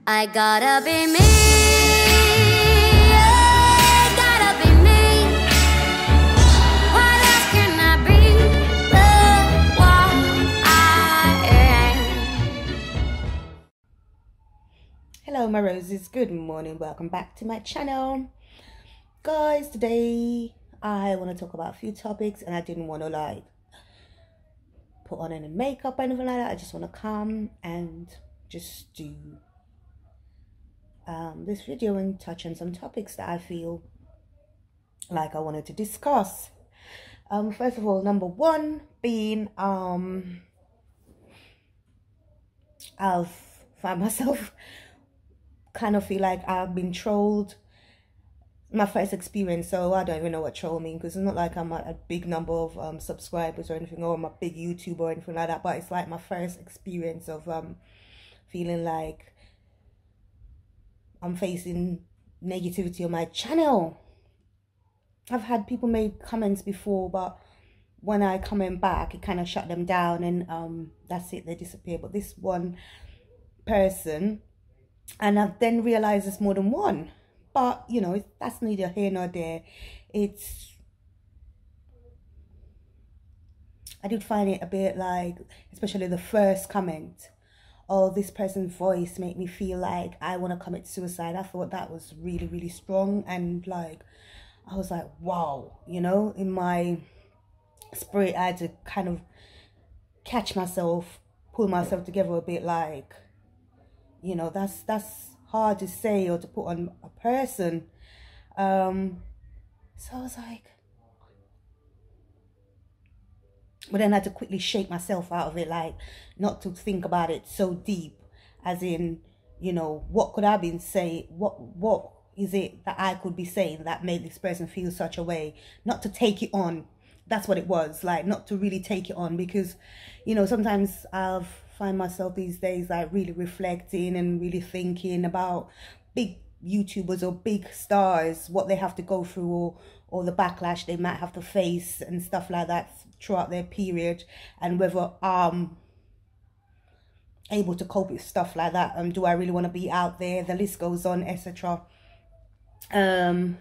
I gotta be me, yeah, gotta be me. What else can I be but what I am? Hello my roses, good morning, welcome back to my channel. Guys, today I want to talk about a few topics, and I didn't want to like put on any makeup or anything like that. I just want to come and just do this video and touch on some topics that I feel like I wanted to discuss. First of all, number one being I've found myself kind of feel like I've been trolled. My first experience, so I don't even know what troll means, because it's not like I'm at a big number of subscribers or anything, or I'm a big YouTuber or anything like that, but it's like my first experience of feeling like I'm facing negativity on my channel. I've had people make comments before, but when I comment back, it kind of shut them down, and that's it, they disappear. But this one person, and I've then realized it's more than one, but you know, that's neither here nor there. I did find it a bit like, especially the first comment, oh, this person's voice made me feel like I want to commit suicide. I thought that was really, really strong, and like I was like, wow, you know, in my spirit I had to kind of catch myself, pull myself together a bit, like, you know, that's hard to say or to put on a person. So I was like, but then I had to quickly shake myself out of it, like not to think about it so deep, as in, you know, what could I be saying, what is it that I could be saying that made this person feel such a way, not to take it on. That's what it was, like not to really take it on, because, you know, sometimes I've find myself these days like really reflecting and really thinking about big YouTubers or big stars, what they have to go through, or the backlash they might have to face and stuff like that throughout their period, and whether I'm able to cope with stuff like that, and do I really want to be out there, the list goes on, etc. You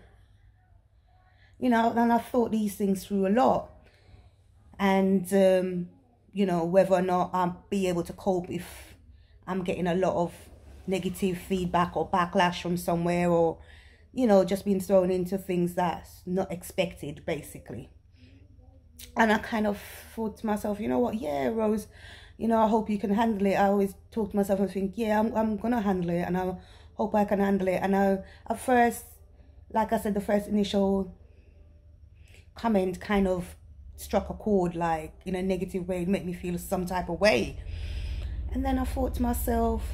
know, and I've thought these things through a lot, and you know, whether or not I'll be able to cope if I'm getting a lot of negative feedback or backlash from somewhere, or, you know, just being thrown into things that's not expected, basically. And I kind of thought to myself, you know what, yeah, Rose, you know, I hope you can handle it. I always talk to myself and think, yeah, I'm gonna handle it, and I hope I can handle it. And at first, like I said, the first initial comment kind of struck a chord, like in a negative way. It made me feel some type of way, and then I thought to myself,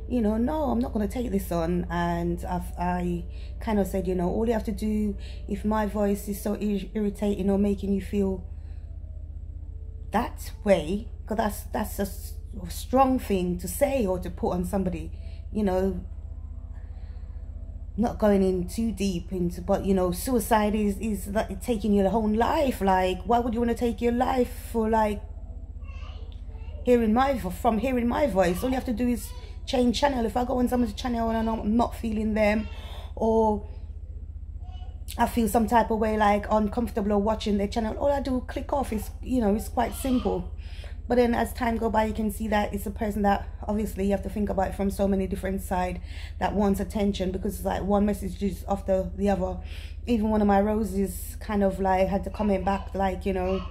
you know, no, I'm not going to take this on. And I kind of said, you know, all you have to do, if my voice is so irritating or making you feel that way, because that's a strong thing to say or to put on somebody, you know, not going in too deep into, but you know, suicide is like taking your whole life. Like, why would you want to take your life for like hearing my voice? All you have to do is change channel. If I go on someone's channel and I'm not feeling them, or I feel some type of way, like uncomfortable or watching their channel, all I do click off. Is, you know, it's quite simple. But then as time go by, you can see that it's a person that obviously you have to think about it from so many different sides, that wants attention, because it's like one message is after the other. Even one of my roses kind of like had to comment back, like, you know,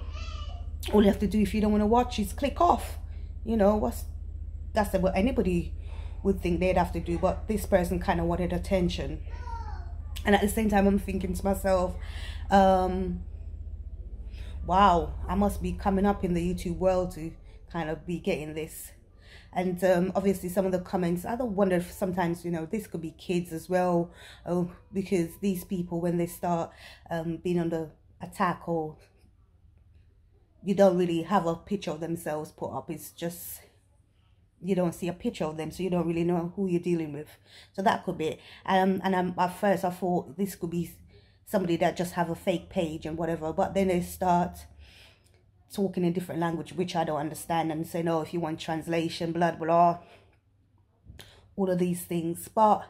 all you have to do if you don't want to watch is click off. You know, that's what anybody would think they'd have to do, but this person kind of wanted attention. And at the same time, I'm thinking to myself, wow, I must be coming up in the YouTube world to kind of be getting this. And obviously some of the comments, I don't wonder if sometimes, you know, this could be kids as well, because these people, when they start being under attack, or you don't really have a picture of themselves put up, it's just, you don't see a picture of them, so you don't really know who you're dealing with. So that could be it. And at first I thought this could be somebody that just have a fake page and whatever, but then they start talking in different language which I don't understand, and say, no, if you want translation, blah blah, all of these things. But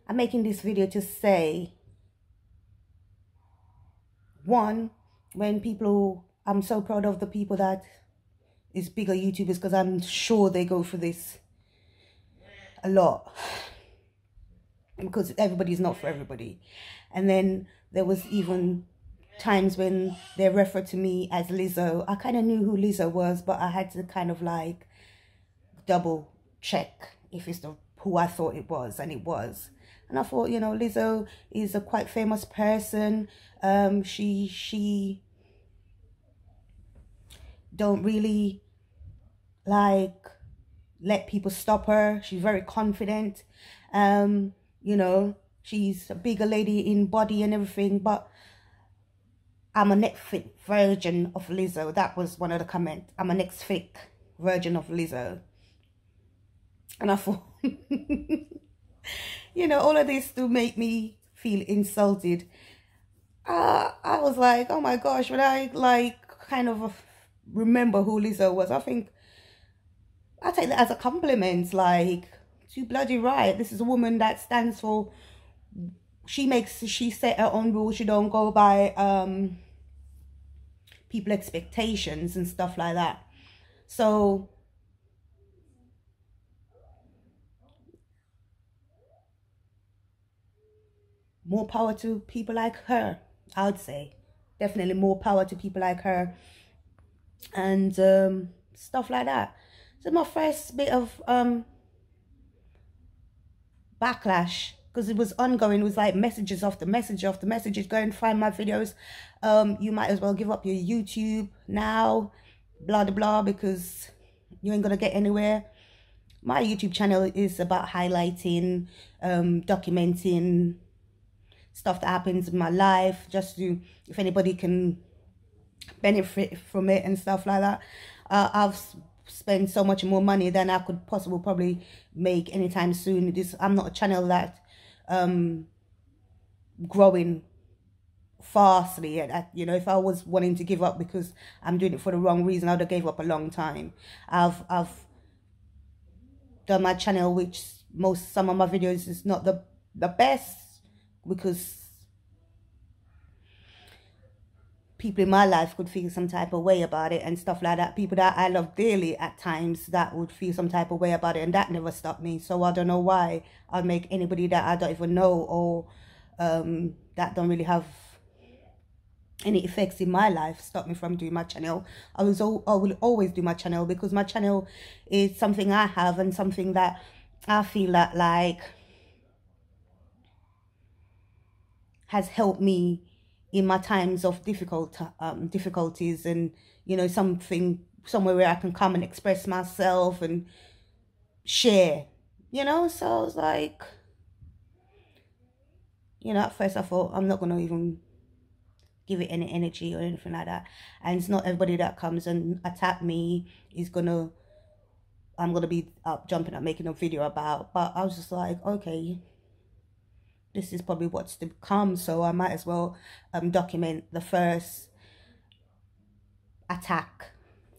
I'm making this video to say, one, when people, I'm so proud of the people that is bigger YouTubers, because I'm sure they go for this a lot, because everybody's not for everybody. And then there was even times when they referred to me as Lizzo. I kind of knew who Lizzo was, but I had to kind of like double check if it's who I thought it was, and it was. And I thought, you know, Lizzo is a quite famous person. She don't really like let people stop her. She's very confident. You know, she's a bigger lady in body and everything, but I'm a next fit version of Lizzo. That was one of the comments. I'm a next fit version of Lizzo. And I thought, you know, all of this to make me feel insulted. I was like, oh my gosh, when I like kind of remember who Lizzo was, I think I take that as a compliment. Like, too bloody right. This is a woman that stands for, she set her own rules. She don't go by people expectations and stuff like that. So more power to people like her, I would say. Definitely more power to people like her, and stuff like that. So my first bit of backlash, because it was ongoing. It was like messages after message after messages. Go and find my videos. You might as well give up your YouTube now, blah blah blah, because you ain't gonna get anywhere. My YouTube channel is about highlighting, documenting stuff that happens in my life, just to, if anybody can benefit from it and stuff like that. I've spent so much more money than I could possibly probably make anytime soon. I'm not a channel that growing fastly. You know, if I was wanting to give up because I'm doing it for the wrong reason, I would have gave up a long time. I've done my channel, which some of my videos is not the best, because people in my life could feel some type of way about it and stuff like that. People that I love dearly at times that would feel some type of way about it, and that never stopped me. So I don't know why I'd make anybody that I don't even know, or that don't really have any effects in my life, stop me from doing my channel. I will always do my channel, because my channel is something I have, and something that I feel that like has helped me in my times of difficulties, and, you know, somewhere where I can come and express myself and share, you know. So I was like, you know, at first I thought, I'm not gonna even give it any energy or anything like that, and it's not everybody that comes and attack me I'm gonna be up jumping up making a video about. But I was just like, okay, this is probably what's to come, so I might as well document the first attack,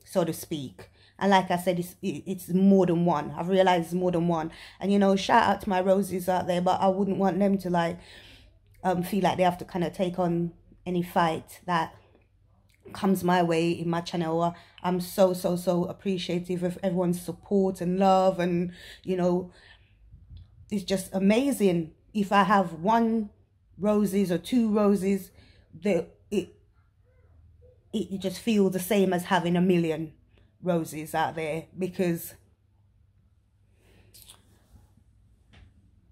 so to speak. And like I said, it's more than one. I've realized it's more than one. And, you know, shout out to my roses out there, but I wouldn't want them to like feel like they have to kind of take on any fight that comes my way in my channel. I'm so appreciative of everyone's support and love, and, you know, it's just amazing. If I have 1 roses or 2 roses, it just feels the same as having 1 million roses out there, because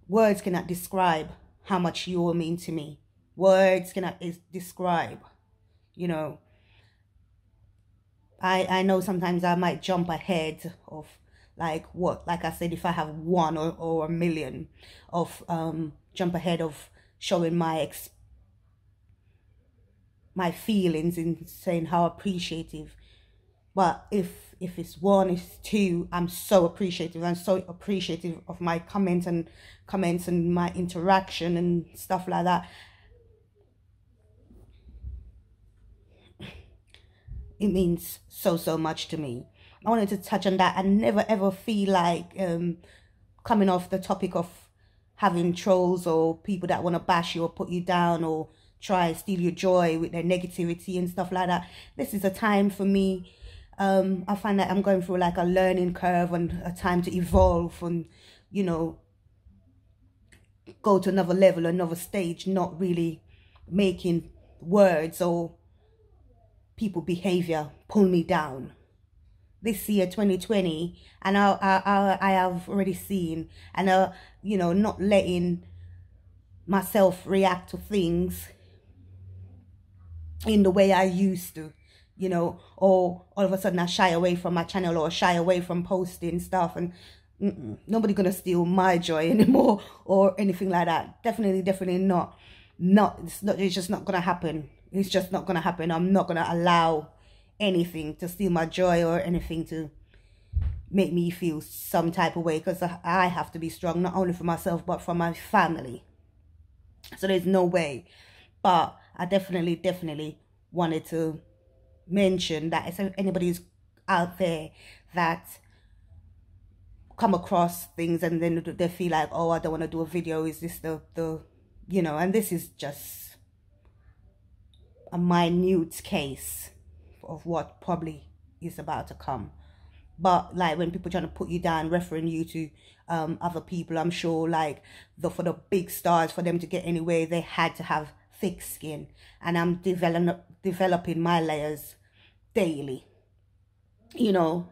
words cannot describe how much you all mean to me. Words cannot describe, you know. I know sometimes I might jump ahead of like I said, if I have 1 or 1 million of jump ahead of showing my feelings and saying how appreciative. But if it's 1, it's 2, I'm so appreciative. I'm so appreciative of my comments and my interaction and stuff like that. it means so, so much to me. I wanted to touch on that and never ever feel like coming off the topic of having trolls or people that want to bash you or put you down or try and steal your joy with their negativity and stuff like that. This is a time for me. I find that I'm going through like a learning curve and a time to evolve and, you know, go to another level, another stage, not really making words or people behavior pull me down. This year 2020, and I have already seen, and you know, not letting myself react to things in the way I used to, you know, or all of a sudden I shy away from my channel or shy away from posting stuff, and nobody gonna steal my joy anymore or anything like that. Definitely not. It's just not gonna happen. It's just not gonna happen. I'm not gonna allow anything to steal my joy or anything to make me feel some type of way, because I have to be strong, not only for myself but for my family. So there's no way. But I definitely wanted to mention that if anybody's out there that come across things and then they feel like, oh, I don't want to do a video, is this the you know, and this is just a minute case of what probably is about to come. But like when people trying to put you down, referring you to other people, I'm sure like for the big stars, for them to get anywhere, they had to have thick skin, and I'm developing my layers daily, you know.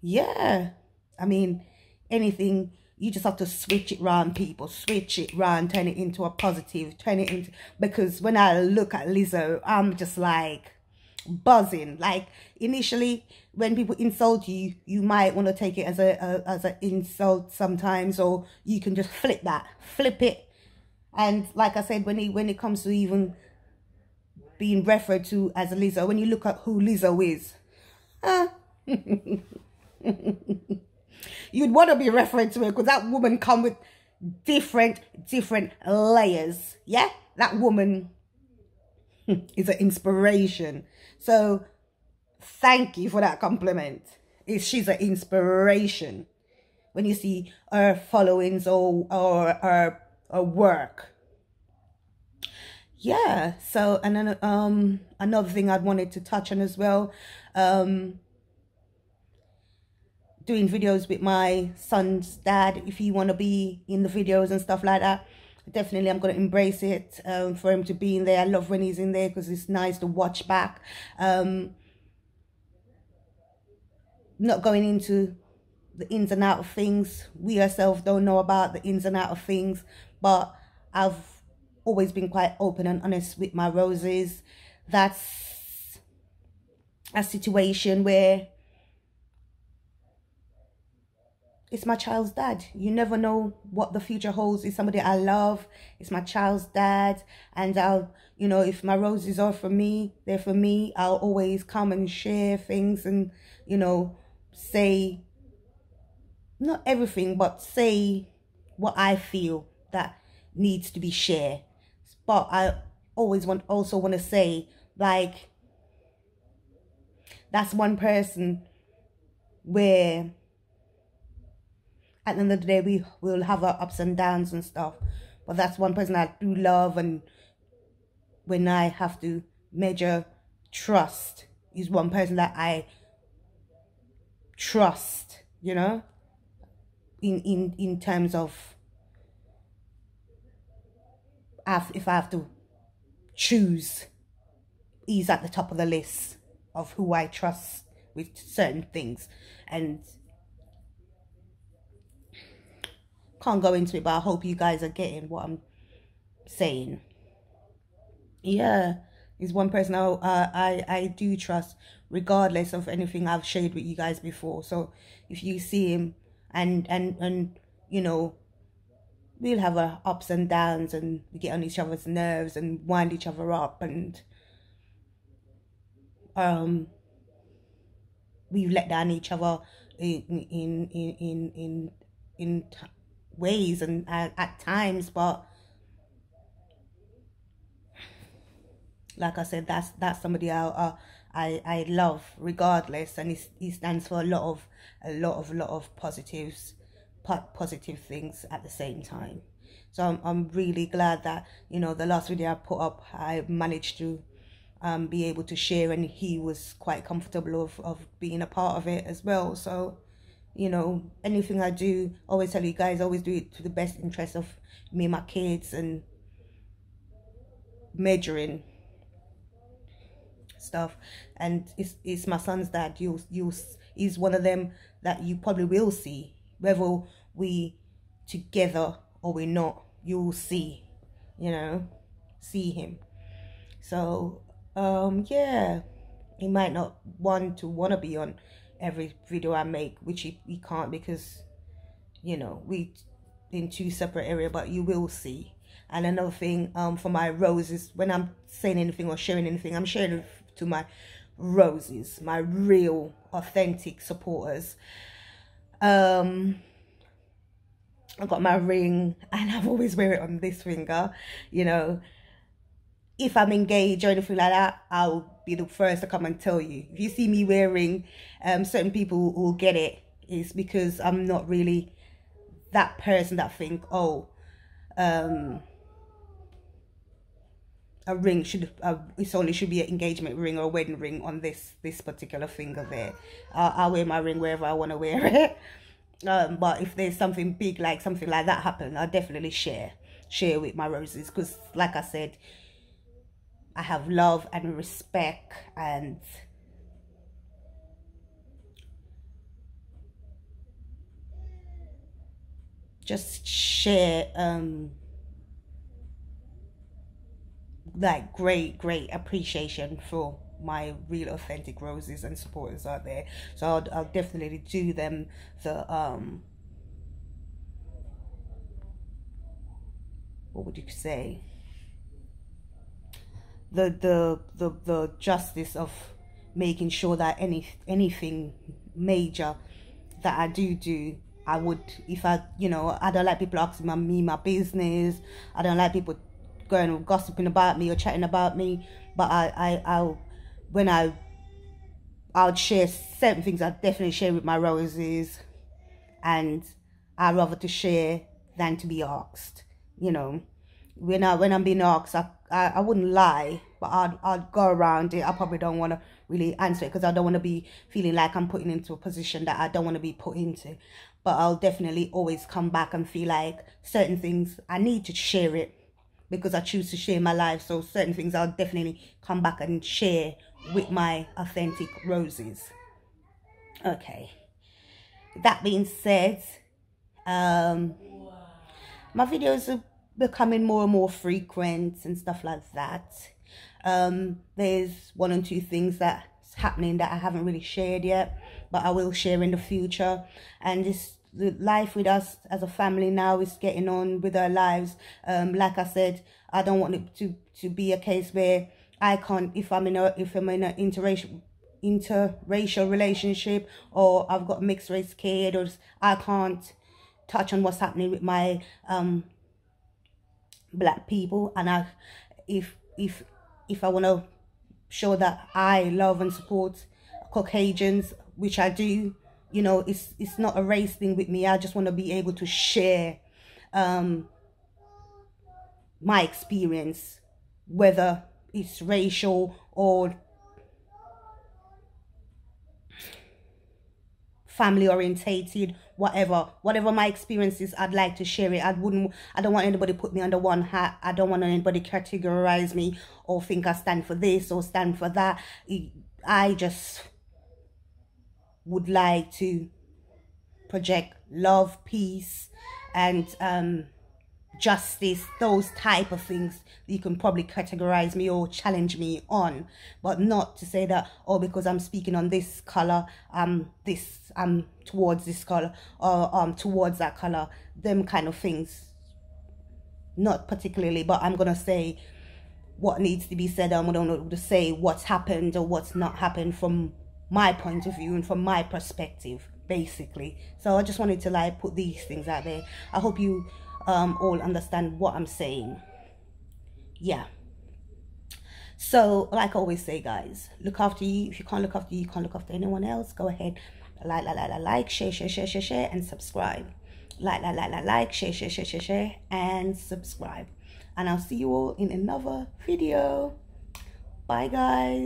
Yeah, I mean, anything, you just have to switch it round, people. Switch it round, turn it into a positive, turn it into, because when I look at Lizzo, I'm just like buzzing. Like initially when people insult you, you might want to take it as an insult sometimes, or you can just flip it. And like I said, when it comes to even being referred to as a Lizzo, when you look at who Lizzo is, you'd want to be referred to her, because that woman come with different layers. Yeah, that woman is an inspiration. So thank you for that compliment. She's an inspiration. When you see her followings or her work. Yeah. So, and then another thing I wanted to touch on as well, doing videos with my son's dad. If you want to be in the videos and stuff like that, definitely I'm going to embrace it, for him to be in there. I love when he's in there because it's nice to watch back. Not going into the ins and out of things. We ourselves don't know about the ins and out of things, but I've always been quite open and honest with my roses. That's a situation where it's my child's dad. You never know what the future holds. It's somebody I love. It's my child's dad. And I'll, you know, if my roses are for me, they're for me. I'll always come and share things and, you know, say, not everything, but say what I feel that needs to be shared. But I always also want to say, like, that's one person where at the end of the day we will have our ups and downs and stuff, but that's one person I do love. And when I have to measure trust, is one person that I trust, you know, in terms of, if I have to choose, he's at the top of the list of who I trust with certain things. And can't go into it, but I hope you guys are getting what I'm saying. Yeah, he's one person I do trust, regardless of anything I've shared with you guys before. So if you see him, and you know, we'll have our ups and downs, and we get on each other's nerves and wind each other up, and we've let down each other in ways and at times, but like I said, that's somebody I love regardless, and he stands for a lot of positive things at the same time. So I'm really glad that, you know, the last video I put up, I managed to be able to share, and he was quite comfortable of being a part of it as well. So, you know, anything I do, always tell you guys, always do it to the best interest of me and my kids, and measuring stuff. And it's my son's dad. He's one of them that you probably will see, whether we together or we're not, you'll see, you know, see him. So yeah, he might not want to be on every video I make, which he can't, because, you know, we in two separate areas, but you will see. And another thing, for my roses, when I'm saying anything or sharing anything, I'm sharing it to my roses, my real authentic supporters. I got my ring, and I've always wear it on this finger. You know, if I'm engaged or anything like that, I'll be the first to come and tell you. If you see me wearing, certain people will get it. It's because I'm not really that person that think, oh, a ring should it only should be an engagement ring or a wedding ring on this particular finger there. I'll wear my ring wherever I want to wear it. But if there's something big, like something like that happen, I'll definitely share with my roses, because like I said, I have love and respect, and just share like great appreciation for my real authentic roses and supporters out there. So I'll definitely do them the what would you say, the justice of making sure that anything major that I do, I would, if I, you know, I don't like people asking me my business. I don't like people going and gossiping about me or chatting about me. But I'll share certain things. I definitely share with my roses, and I'd rather to share than to be asked. You know, when I'm being asked, I wouldn't lie, but I'd go around it. I probably don't want to really answer it, because I don't want to be feeling like I'm putting into a position that I don't want to be put into. But I'll definitely always come back and feel like certain things I need to share it, because I choose to share my life. So certain things I'll definitely come back and share with my authentic roses. Okay, that being said, my videos are becoming more and more frequent and stuff like that. There's one or two things that's happening that I haven't really shared yet, but I will share in the future. And the life with us as a family now is getting on with our lives. Like I said, I don't want it to be a case where I can't, if I'm in an interracial relationship, or I've got a mixed race kid, or I can't touch on what's happening with my black people. And if I want to show that I love and support Caucasians, which I do, you know, it's not a race thing with me. I just want to be able to share my experience, whether it's racial or family orientated, whatever my experiences, I'd like to share it. I don't want anybody to put me under one hat. I don't want anybody to categorize me or think I stand for this or stand for that. I just would like to project love, peace, and justice, those type of things you can probably categorize me or challenge me on, but not to say that, oh, because I'm speaking on this color, I'm towards this color, or towards that color, them kind of things. Not particularly, but I'm gonna say what needs to be said. I'm gonna say what's happened or what's not happened from my point of view and from my perspective, basically. So I just wanted to like put these things out there. I hope you all understand what I'm saying. Yeah. So like I always say, guys, look after you. If you can't look after you, you can't look after anyone else. Go ahead, like, share, and subscribe. Like, share, and subscribe. And I'll see you all in another video. Bye, guys.